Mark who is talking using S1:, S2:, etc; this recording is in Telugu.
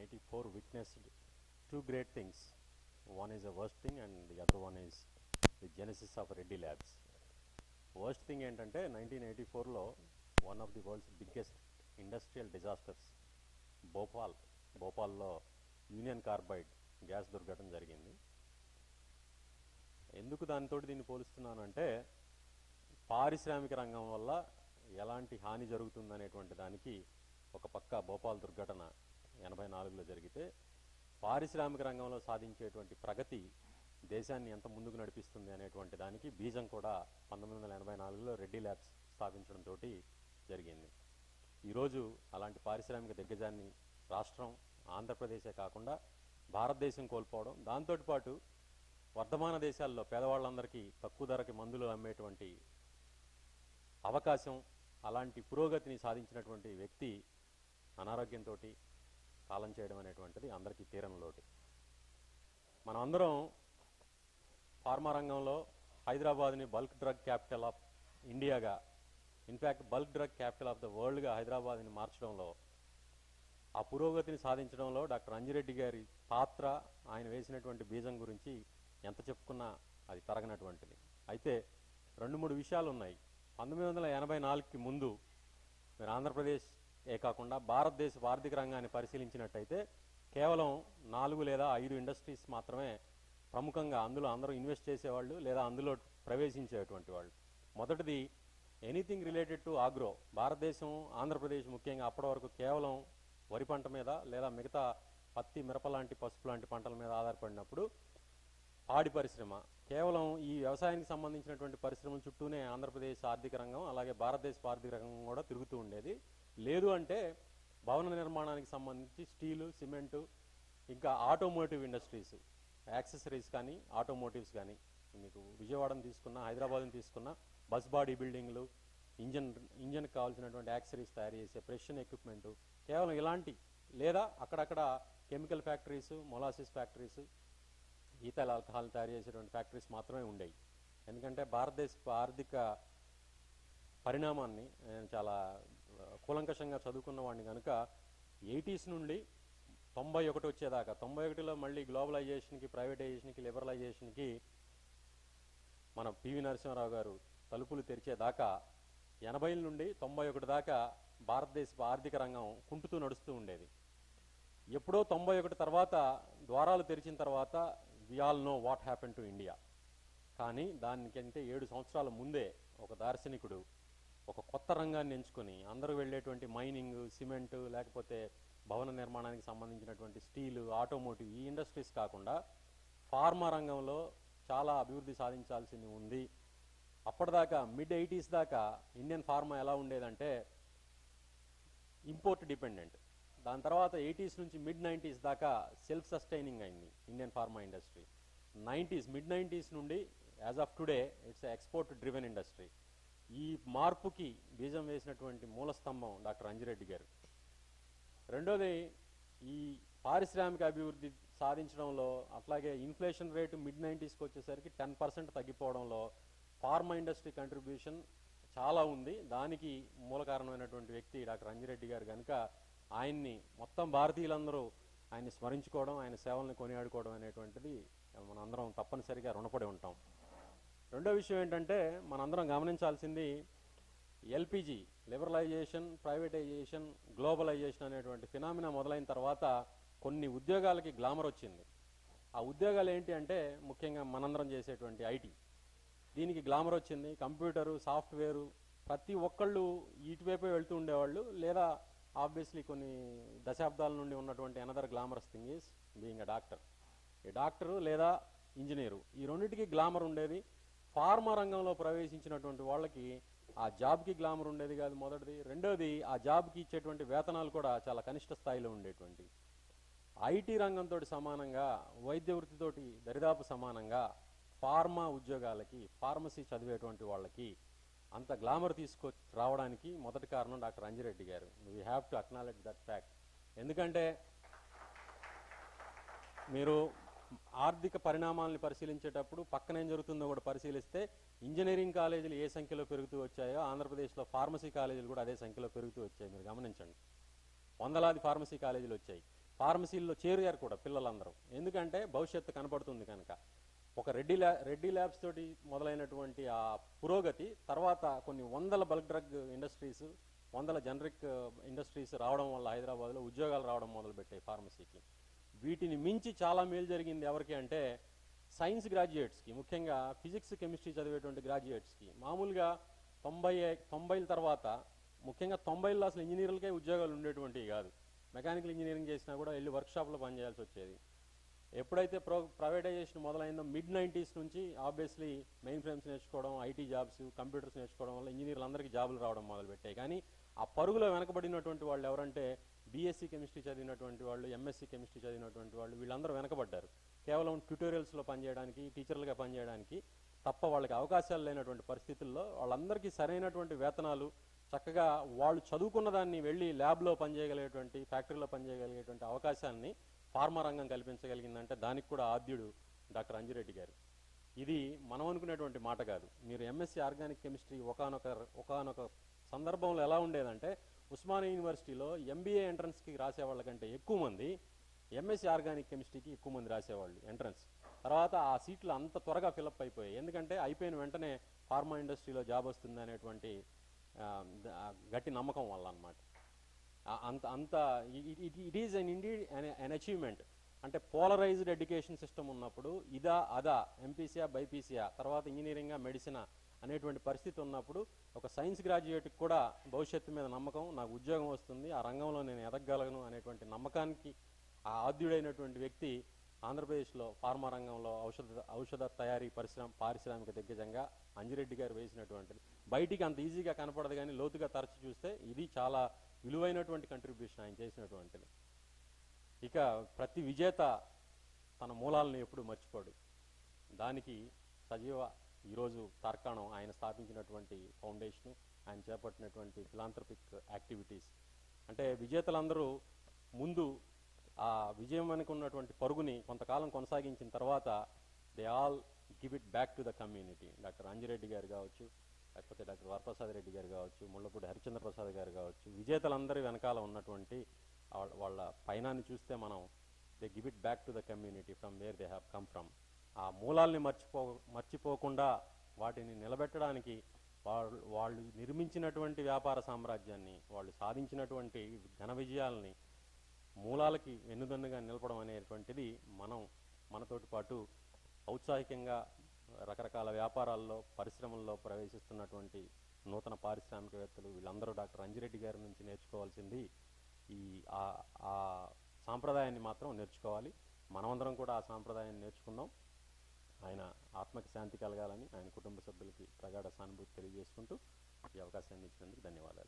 S1: 1984 witnessed two great things. One is a worst thing and the other one is the genesis of Reddy Labs. Worst thing ఏంటంటే 1984లో one of the world's biggest industrial disasters భోపాల్లో యూనియన్ కార్బైడ్ గ్యాస్ దుర్ఘటన జరిగింది. ఎందుకు దానితోటి దీన్ని పోలుస్తున్నానంటే పారిశ్రామిక రంగం వల్ల ఎలాంటి హాని జరుగుతుందనేటువంటి దానికి ఒక పక్క భోపాల్ దుర్ఘటన 84లో జరిగితే పారిశ్రామిక రంగంలో సాధించేటువంటి ప్రగతి దేశాన్ని ఎంత ముందుకు నడిపిస్తుంది అనేటువంటి దానికి బీజం కూడా 1984లో రెడ్డి ల్యాబ్స్ స్థాపించడంతో జరిగింది. ఈరోజు అలాంటి పారిశ్రామిక దిగ్గజాన్ని రాష్ట్రం ఆంధ్రప్రదేశే కాకుండా భారతదేశం కోల్పోవడం, దాంతోపాటు వర్ధమాన దేశాల్లో పేదవాళ్ళందరికీ తక్కువ ధరకి మందులు అమ్మేటువంటి అవకాశం, అలాంటి పురోగతిని సాధించినటువంటి వ్యక్తి అనారోగ్యంతో కాలం చేయడం అనేటువంటిది అందరికీ తీరని లోటు. మనం అందరం ఫార్మా రంగంలో హైదరాబాద్ని బల్క్ డ్రగ్ క్యాపిటల్ ఆఫ్ ఇండియాగా, in fact bulk drug capital of the వరల్డ్గా హైదరాబాద్ని మార్చడంలో, ఆ పురోగతిని సాధించడంలో డాక్టర్ అంజిరెడ్డి గారి పాత్ర, ఆయన వేసినటువంటి బీజం గురించి ఎంత చెప్పుకున్నా అది తరగనటువంటిది. అయితే 2-3 విషయాలు ఉన్నాయి. 1984కి ముందు మీరు ఆంధ్రప్రదేశ్ కాకుండా భారతదేశ ఆర్థిక రంగాన్ని పరిశీలించినట్టయితే కేవలం 4 లేదా 5 ఇండస్ట్రీస్ మాత్రమే ప్రముఖంగా అందులో అందరూ ఇన్వెస్ట్ చేసేవాళ్ళు లేదా అందులో ప్రవేశించేటువంటి వాళ్ళు. మొదటిది ఎనీథింగ్ రిలేటెడ్ టు ఆగ్రో. భారతదేశం, ఆంధ్రప్రదేశ్ ముఖ్యంగా అప్పటి వరకు కేవలం వరి పంట మీద లేదా మిగతా పత్తి, మిరప లాంటి, పసుపు లాంటి పంటల మీద ఆధారపడినప్పుడు పాడి పరిశ్రమ, కేవలం ఈ వ్యవసాయానికి సంబంధించినటువంటి పరిశ్రమల చుట్టూనే ఆంధ్రప్రదేశ్ ఆర్థిక రంగం, అలాగే భారతదేశ ఆర్థిక రంగం కూడా తిరుగుతూ ఉండేది. లేదు అంటే భవన నిర్మాణానికి సంబంధించి స్టీలు, సిమెంటు, ఇంకా ఆటోమోటివ్ ఇండస్ట్రీస్, యాక్సెసరీస్ కానీ ఆటోమోటివ్స్ కానీ, మీకు విజయవాడని తీసుకున్నా, హైదరాబాద్ని తీసుకున్నా బస్ బాడీ బిల్డింగ్లు, ఇంజన్కి కావాల్సినటువంటి యాక్సెసరీస్ తయారు చేసే ప్రెషన్ ఎక్విప్మెంటు, కేవలం ఇలాంటి, లేదా అక్కడక్కడ chemical factories, molasses factories, ethyl alcohol తయారు చేసేటువంటి ఫ్యాక్టరీస్ మాత్రమే ఉండేవి. ఎందుకంటే భారతదేశ ఆర్థిక పరిణామాన్ని నేను చాలా కూలంకషంగా చదువుకున్న వాడిని కనుక 80s నుండి 91 వచ్చేదాకా, 91లో మళ్ళీ గ్లోబలైజేషన్కి, ప్రైవేటైజేషన్కి, లిబరలైజేషన్కి మన పివి నరసింహారావు గారు తలుపులు తెరిచేదాకా 80ల నుండి 91 దాకా భారతదేశ ఆర్థిక రంగం కుంటుతూ నడుస్తూ ఉండేది. ఎప్పుడో 91 తర్వాత ద్వారాలు తెరిచిన తర్వాత we all know what happen to India. కానీ దానికంటే 7 సంవత్సరాల ముందే ఒక దార్శనికుడు ఒక కొత్త రంగాన్ని ఎంచుకొని, అందరూ వెళ్ళేటువంటి మైనింగ్, సిమెంటు, లేకపోతే భవన నిర్మాణానికి సంబంధించినటువంటి స్టీలు, ఆటోమోటివ్, ఈ ఇండస్ట్రీస్ కాకుండా ఫార్మా రంగంలో చాలా అభివృద్ధి సాధించాల్సింది ఉంది. అప్పటిదాకా mid-80s దాకా ఇండియన్ ఫార్మా ఎలా ఉండేదంటే ఇంపోర్ట్ డిపెండెంట్. దాని తర్వాత 80s నుంచి mid-90s దాకా సెల్ఫ్ సస్టైనింగ్ అయింది ఇండియన్ ఫార్మా ఇండస్ట్రీ. mid-90s నుండి as of today it's export driven industry. ఈ మార్పుకి బీజం వేసినటువంటి మూలస్తంభం డాక్టర్ అంజిరెడ్డి గారు. రెండోది, ఈ పారిశ్రామిక అభివృద్ధి సాధించడంలో, అట్లాగే ఇన్ఫ్లేషన్ రేటు mid-90sకి వచ్చేసరికి 10% తగ్గిపోవడంలో ఫార్మా ఇండస్ట్రీ కంట్రిబ్యూషన్ చాలా ఉంది. దానికి మూల కారణమైనటువంటి వ్యక్తి డాక్టర్ అంజిరెడ్డి గారు కనుక ఆయన్ని మొత్తం భారతీయులందరూ ఆయన్ని స్మరించుకోవడం, ఆయన సేవల్ని కొనియాడుకోవడం అనేటువంటిది మనందరం తప్పనిసరిగా రుణపడి ఉంటాం. రెండో విషయం ఏంటంటే మనందరం గమనించాల్సింది, ఎల్పిజి, లిబరలైజేషన్, ప్రైవేటైజేషన్, గ్లోబలైజేషన్ అనేటువంటి ఫినామినా మొదలైన తర్వాత కొన్ని ఉద్యోగాలకి గ్లామర్ వచ్చింది. ఆ ఉద్యోగాలు ఏంటి అంటే ముఖ్యంగా మనందరం చేసేటువంటి ఐటీ, దీనికి గ్లామర్ వచ్చింది. కంప్యూటరు, సాఫ్ట్వేరు, ప్రతి ఒక్కళ్ళు ఇటువైపే వెళ్తూ ఉండేవాళ్ళు. లేదా ఆబ్వియస్లీ కొన్ని దశాబ్దాల నుండి ఉన్నటువంటి another glamorous thing is being a doctor. ఈ డాక్టరు లేదా ఇంజనీరు, ఈ రెండింటికి గ్లామర్ ఉండేది. ఫార్మా రంగంలో ప్రవేశించినటువంటి వాళ్ళకి ఆ జాబ్కి గ్లామర్ ఉండేది కాదు, మొదటిది. రెండోది, ఆ జాబ్కి ఇచ్చేటువంటి వేతనాలు కూడా చాలా కనిష్ట స్థాయిలో ఉండేటువంటి. ఐటీ రంగంతో సమానంగా, వైద్య వృత్తితోటి దరిదాపు సమానంగా ఫార్మా ఉద్యోగాలకి, ఫార్మసీ చదివేటువంటి వాళ్ళకి అంత గ్లామర్ రావడానికి మొదటి కారణం డాక్టర్ అంజిరెడ్డి గారు. We have to acknowledge that fact. ఎందుకంటే మీరు ఆర్థిక పరిణామాలను పరిశీలించేటప్పుడు పక్కన ఏం జరుగుతుందో కూడా పరిశీలిస్తే, ఇంజనీరింగ్ కాలేజీలు ఏ సంఖ్యలో పెరుగుతూ వచ్చాయో ఆంధ్రప్రదేశ్లో ఫార్మసీ కాలేజీలు కూడా అదే సంఖ్యలో పెరుగుతూ వచ్చాయి. మీరు గమనించండి, వందలాది ఫార్మసీ కాలేజీలు వచ్చాయి. ఫార్మసీల్లో చేరారు కూడా పిల్లలందరూ. ఎందుకంటే భవిష్యత్తు కనపడుతుంది కనుక. ఒక రెడ్డి ల్యాబ్స్ తోటి మొదలైనటువంటి ఆ పురోగతి తర్వాత కొన్ని వందల బల్క్ డ్రగ్ ఇండస్ట్రీస్, వందల జనరిక్ ఇండస్ట్రీస్ రావడం వల్ల హైదరాబాద్లో ఉద్యోగాలు రావడం మొదలుపెట్టాయి ఫార్మసీకి. వీటిని మించి చాలా మేలు జరిగింది ఎవరికి అంటే సైన్స్ గ్రాడ్యుయేట్స్కి, ముఖ్యంగా ఫిజిక్స్ కెమిస్ట్రీ చదివేటువంటి గ్రాడ్యుయేట్స్కి. మామూలుగా 90ల తర్వాత, ముఖ్యంగా 90ల్లో అసలు ఇంజనీర్లకే ఉద్యోగాలు ఉండేటువంటివి కాదు. మెకానికల్ ఇంజనీరింగ్ చేసినా కూడా వెళ్ళి వర్క్షాప్లో పనిచేయాల్సి వచ్చేది. ఎప్పుడైతే ప్రైవేటైజేషన్ మొదలైందో మిడ్-90s నుంచి ఆబ్వియస్లీ మెయిన్ ఫ్రేమ్స్ నేర్చుకోవడం, ఐటీ జాబ్స్, కంప్యూటర్స్ నేర్చుకోవడం వల్ల ఇంజనీర్లందరికీ జాబులు రావడం మొదలుపెట్టాయి. కానీ ఆ పరుగులో వెనకబడినటువంటి వాళ్ళు ఎవరంటే బీఎస్సీ కెమిస్ట్రీ చదివినటువంటి వాళ్ళు, ఎంఎస్సీ కెమిస్ట్రీ చదివినటువంటి వాళ్ళు, వీళ్ళందరూ వెనకబడ్డారు. కేవలం ట్యూటోరియల్స్లో పనిచేయడానికి, టీచర్లుగా పనిచేయడానికి తప్ప వాళ్ళకి అవకాశాలు లేనటువంటి పరిస్థితుల్లో వాళ్ళందరికీ సరైనటువంటి వేతనాలు, చక్కగా వాళ్ళు చదువుకున్న దాన్ని వెళ్ళి ల్యాబ్లో పనిచేయగలిగేటువంటి, ఫ్యాక్టరీలో పనిచేయగలిగేటువంటి అవకాశాన్ని ఫార్మా రంగం కల్పించగలిగిందంటే దానికి కూడా ఆద్యుడు డాక్టర్ అంజిరెడ్డి గారు. ఇది మనం అనుకునేటువంటి మాట కాదు. మీరు ఎంఎస్సీ ఆర్గానిక్ కెమిస్ట్రీ ఒకానొక సందర్భంలో ఎలా ఉండేదంటే ఉస్మానియా యూనివర్సిటీలో ఎంబీఏ ఎంట్రన్స్కి రాసేవాళ్ళకంటే ఎక్కువ మంది ఎంఎస్సీ ఆర్గానిక్ కెమిస్ట్రీకి ఎక్కువ మంది రాసేవాళ్ళు ఎంట్రన్స్. తర్వాత ఆ సీట్లు అంత త్వరగా ఫిలప్ అయిపోయాయి. ఎందుకంటే అయిపోయిన వెంటనే ఫార్మా ఇండస్ట్రీలో జాబ్ వస్తుంది అనేటువంటి గట్టి నమ్మకం వల్ల అన్నమాట. అంత ఇట్ ఈజ్ అన్ అచీవ్మెంట్. అంటే పోలరైజ్డ్ ఎడ్యుకేషన్ సిస్టమ్ ఉన్నప్పుడు ఇదా అదా, ఎంపీసీయా బైపీసీయా, తర్వాత ఇంజనీరింగా మెడిసినా అనేటువంటి పరిస్థితి ఉన్నప్పుడు ఒక సైన్స్ గ్రాడ్యుయేట్కి కూడా భవిష్యత్తు మీద నమ్మకం, నాకు ఉద్యోగం వస్తుంది, ఆ రంగంలో నేను ఎదగగలను అనేటువంటి నమ్మకానికి ఆ ఆద్యుడైనటువంటి వ్యక్తి ఆంధ్రప్రదేశ్లో ఫార్మా రంగంలో ఔషధ తయారీ పారిశ్రామిక దిగ్గజంగా అంజిరెడ్డి గారు వేసినటువంటిది. బయటికి అంత ఈజీగా కనపడదు కానీ లోతుగా తరచి చూస్తే ఇది చాలా విలువైనటువంటి కంట్రిబ్యూషన్ ఆయన చేసినటువంటిది. ఇక ప్రతి విజేత తన మూలాలను ఎప్పుడు మర్చిపోడు. దానికి సజీవ ఈరోజు తార్కాణం ఆయన స్థాపించినటువంటి ఫౌండేషను, ఆయన చేపట్టినటువంటి ఫిలాంథ్రపిక్ యాక్టివిటీస్. అంటే విజేతలందరూ ముందు ఆ విజయం వెనుక ఉన్నటువంటి పరుగుని కొంతకాలం కొనసాగించిన తర్వాత they all give it back to the community. Doctor Anji Reddy గారు కావచ్చు, లేకపోతే డాక్టర్ వరప్రసాద్ రెడ్డి గారు కావచ్చు, ముళ్ళపూడి హరిచంద్ర ప్రసాద్ గారు కావచ్చు, విజేతలందరి వెనకాల ఉన్నటువంటి వాళ్ళ పైనాన్ని చూస్తే మనం they give it back to the community from where they have come from. ఆ మూలాల్ని మర్చిపోకుండా వాటిని నిలబెట్టడానికి వాళ్ళు నిర్మించినటువంటి వ్యాపార సామ్రాజ్యాన్ని, వాళ్ళు సాధించినటువంటి ఘన విజయాలని మూలాలకి వెన్నుదన్నుగా నిలపడం అనేటువంటిది మనతోటి పాటు ఔత్సాహికంగా రకరకాల వ్యాపారాల్లో, పరిశ్రమల్లో ప్రవేశిస్తున్నటువంటి నూతన పారిశ్రామికవేత్తలు వీళ్ళందరూ డాక్టర్ అంజిరెడ్డి గారి నుంచి నేర్చుకోవాల్సింది ఆ సాంప్రదాయాన్ని మాత్రం నేర్చుకోవాలి. మనమందరం కూడా ఆ సాంప్రదాయాన్ని నేర్చుకుందాం. ఆయన ఆత్మకి శాంతి కలగాలని ఆయన కుటుంబ సభ్యులకి ప్రగాఢ సానుభూతి తెలియజేసుకుంటూ ఈ అవకాశాన్ని ఇచ్చినందుకు ధన్యవాదాలు.